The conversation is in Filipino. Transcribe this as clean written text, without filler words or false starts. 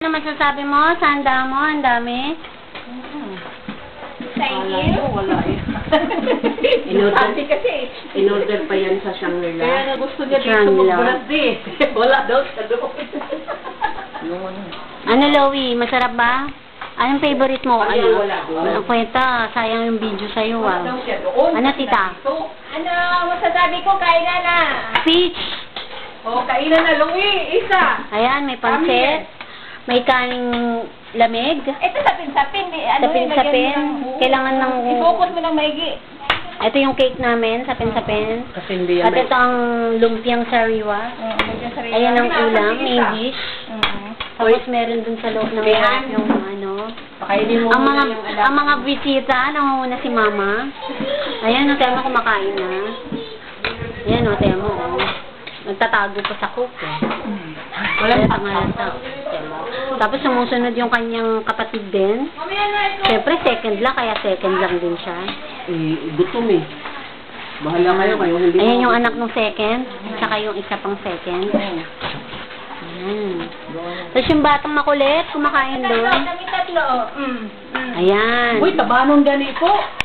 Ano masasabi mo? Sanda mo? Ang dami? Thank you. Wala eh. In-order pa yan sa Shangri-La. Kaya nga gusto niya dito Shangri-La. mag-brand eh. Wala daw sa doon. Ano, Loie? Masarap ba? Anong favorite mo? Ano? Wala doon. Ano kwenta? Sayang yung video sa'yo, ah. Wala daw siya doon. Ano, tita? Ano, masasabi ko, kainan na. Peach! Oh, kainan na, Louie. Isa. Ayan, may pancit. May kaning lamig. Ito sapin-sapin. Sapin-sapin. Kailangan ng... I-focus mo ng maigi. Ito yung cake namin, sapin-sapin. Kasi hindi yan. At ito ang lumpiang sariwa. Ayan ang ulam, may dish. Tapos meron dun sa loob ng yung ano. Pakainin mo Ang muna mga yung alam. ang mga bisita, nangunguna si Mama. Ayan, no, tema kumakain na. Ayan, no, tema, oh. Nagtatago pa sa cook, eh. Walang pangalata. Tapos sumusunod yung kanyang kapatid din. Siyempre, second lang, kaya second lang din siya. Eh, gutom eh. Bahala kayo, kayo hindi. Ayan yung anak ng second, saka yung isa pang second. Ayan. Tapos yung batang makulit, kumakain doon. Kami tatlo. Ayan. Uy, tabanon ganito.